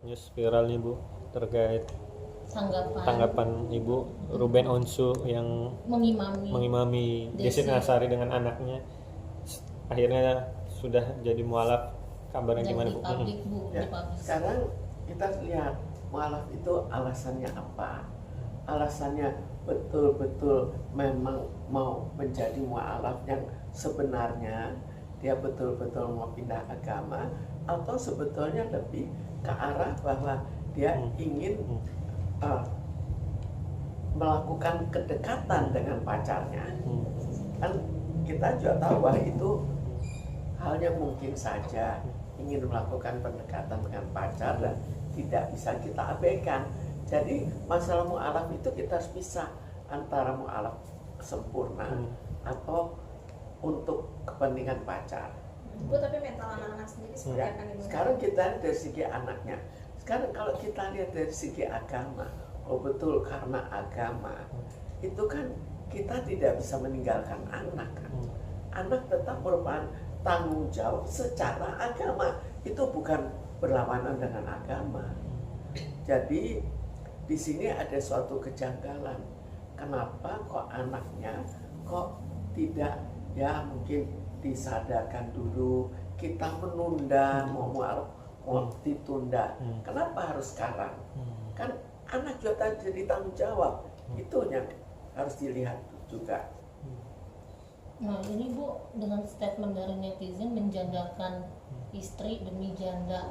News viral nih Bu terkait tanggapan tanggapan Ibu Ruben Onsu yang mengimami Desi. Desi Nasari dengan anaknya akhirnya sudah jadi mualaf, kabarnya dan gimana di Bu? publik Bu, Ya, di publik. sekarang kita lihat mualaf itu alasannya apa? Alasannya betul-betul memang mau menjadi mualaf yang sebenarnya dia betul-betul mau pindah agama, atau sebetulnya lebih ke arah bahwa dia ingin melakukan kedekatan dengan pacarnya. Kan kita juga tahu bahwa itu hal yang mungkin saja, ingin melakukan pendekatan dengan pacar dan tidak bisa kita abaikan. Jadi masalah mu'alaf itu kita harus pisah antara mu'alaf sempurna atau untuk kepentingan pacar. Bu, tapi mental anak-anak sendiri seperti Ya, apa nih Bu? sekarang kita lihat dari segi anaknya. Sekarang kalau kita lihat dari segi agama, oh betul, karena agama itu kan kita tidak bisa meninggalkan anak kan. Anak tetap merupakan tanggung jawab secara agama, itu bukan berlawanan dengan agama. Jadi di sini ada suatu kejanggalan. Kenapa kok anaknya kok tidak, ya mungkin disadarkan dulu, kita menunda mau ditunda. Kenapa harus sekarang? Kan anak juga jadi tanggung jawab. Itu yang harus dilihat juga. Nah ini Bu, dengan statement dari netizen menjandakan istri demi janda.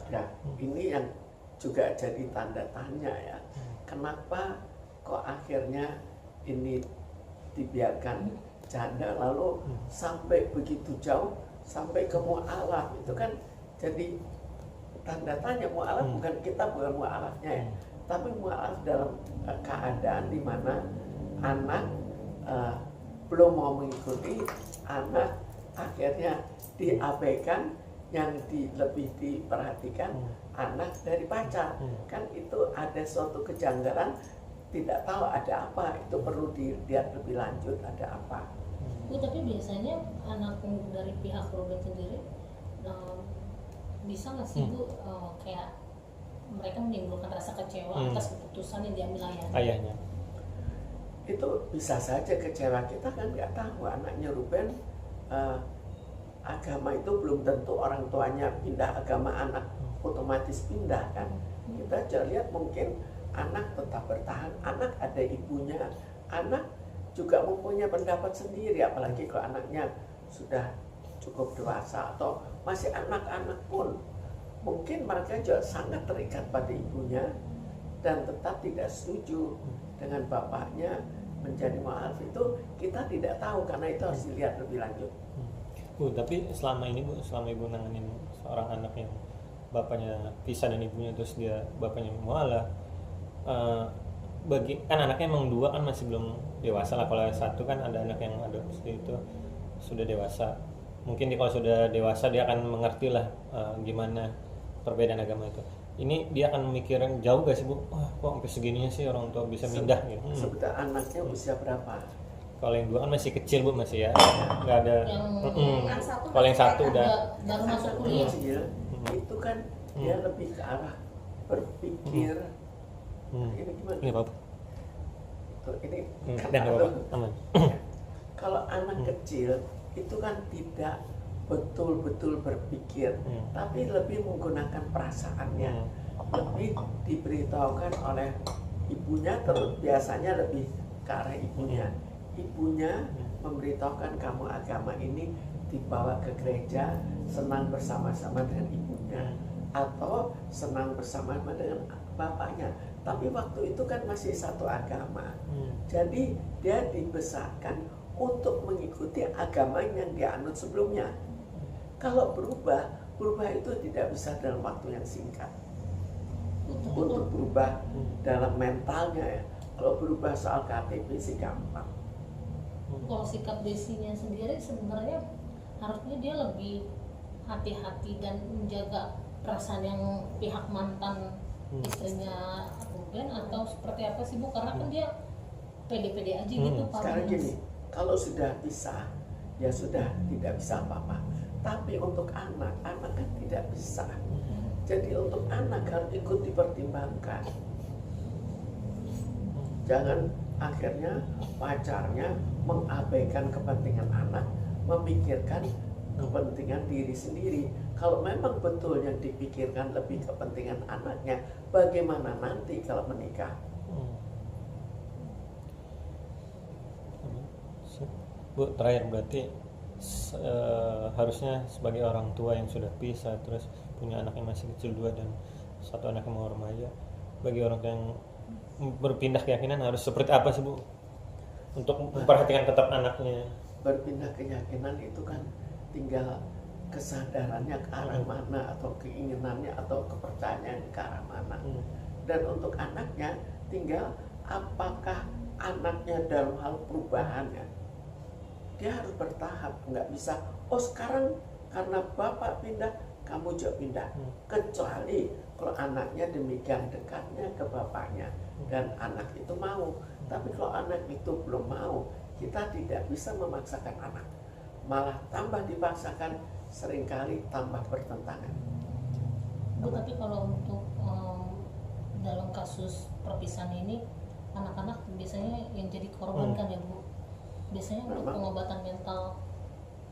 Ya, ini yang juga jadi tanda tanya ya. Kenapa kok akhirnya ini dibiarkan janda lalu sampai begitu jauh, sampai ke mu'alaf? Itu kan jadi tanda tanya. Mu'alaf bukan mu'alafnya ya, tapi mu'alaf dalam keadaan di mana anak belum mau mengikuti, anak akhirnya diabaikan, yang lebih diperhatikan anak dari pacar. Kan itu ada suatu kejanggalan, tidak tahu ada apa, itu perlu dilihat lebih lanjut ada apa. Bu, tapi biasanya anak dari pihak Ruben sendiri bisa nggak sih Bu kayak mereka menimbulkan rasa kecewa atas keputusan yang diambil Ayahnya. Itu bisa saja kecewa, kita kan nggak tahu anaknya Ruben agama itu belum tentu orang tuanya pindah agama, anak otomatis pindah kan. Kita coba lihat, mungkin anak tetap bertahan, anak ada ibunya, anak juga mempunyai pendapat sendiri, apalagi kalau anaknya sudah cukup dewasa atau masih anak-anak pun mungkin mereka juga sangat terikat pada ibunya dan tetap tidak setuju dengan bapaknya menjadi mu'alaf. Itu kita tidak tahu, karena itu harus dilihat lebih lanjut. Bu, tapi selama ini Bu, selama Ibu nanganin seorang anak yang bapaknya pisah dan ibunya, terus dia bapaknya mualaf, bagi kan anaknya emang dua kan masih belum dewasa lah. Kalau satu kan ada anak yang adopsi itu sudah dewasa. Mungkin kalau sudah dewasa dia akan mengerti lah gimana perbedaan agama itu. Ini dia akan memikirin jauh gak sih Bu? Wah, kok sampai segininya sih orang tua bisa pindah gitu. Sebetulnya anaknya usia berapa? Kalau yang dua kan masih kecil Bu, masih ya nggak ada. Yang satu Kalau yang satu udah baru masuk kuliah. Kecil, itu kan dia lebih ke arah berpikir. Ini gimana? ini apa? Tuh, ini Dan apa? Aman. kalau anak kecil itu kan tidak betul-betul berpikir, tapi lebih menggunakan perasaannya, lebih diberitahukan oleh ibunya, terus biasanya lebih ke arah ibunya. Ibunya memberitahukan, kamu agama ini dibawa ke gereja, senang bersama-sama dengan ibunya, atau senang bersama-sama dengan bapaknya. Tapi waktu itu kan masih satu agama, jadi dia dibesarkan untuk mengikuti agama yang dia anut sebelumnya. Kalau berubah itu tidak bisa dalam waktu yang singkat. Untuk berubah dalam mentalnya ya, kalau berubah soal KTP sih gampang. Kalau sikap Desinya sendiri sebenarnya harusnya dia lebih hati-hati dan menjaga perasaan yang pihak mantan istrinya Ruben, atau seperti apa sih Bu? Karena kan dia pede-pede aja gitu Pak. Sekarang gini, kalau sudah pisah ya sudah, tidak bisa apa-apa. Tapi untuk anak kan tidak bisa. Jadi untuk anak harus ikut dipertimbangkan. Jangan akhirnya pacarnya mengabaikan kepentingan anak, memikirkan kepentingan diri sendiri. Kalau memang betul yang dipikirkan lebih kepentingan anaknya, bagaimana nanti kalau menikah? Bu, terakhir berarti harusnya sebagai orang tua yang sudah pisah, terus punya anak yang masih kecil 2 dan 1 anak yang mau remaja, bagi orang tua yang berpindah keyakinan harus seperti apa sih Bu untuk memperhatikan tetap anaknya? Berpindah keyakinan itu kan tinggal kesadarannya ke arah mana, atau keinginannya atau kepercayaan ke arah mana. Dan untuk anaknya tinggal apakah anaknya dalam hal perubahannya. Dia harus bertahap, nggak bisa oh sekarang karena bapak pindah kamu juga pindah. Kecuali kalau anaknya demikian dekatnya ke bapaknya dan anak itu mau. Tapi kalau anak itu belum mau, kita tidak bisa memaksakan anak. Malah tambah dipaksakan, seringkali tambah bertentangan. Bu, tapi kalau untuk dalam kasus perpisahan ini, anak-anak biasanya yang jadi korban kan ya Bu? Biasanya untuk pengobatan mental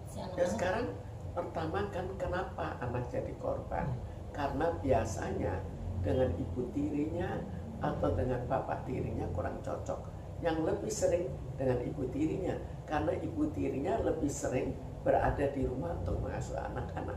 si anak-anak. Ya sekarang pertama kan kenapa anak jadi korban? Karena biasanya dengan ibu tirinya atau dengan bapak tirinya kurang cocok. Yang lebih sering dengan ibu tirinya, karena ibu tirinya lebih sering berada di rumah untuk mengasuh anak-anak.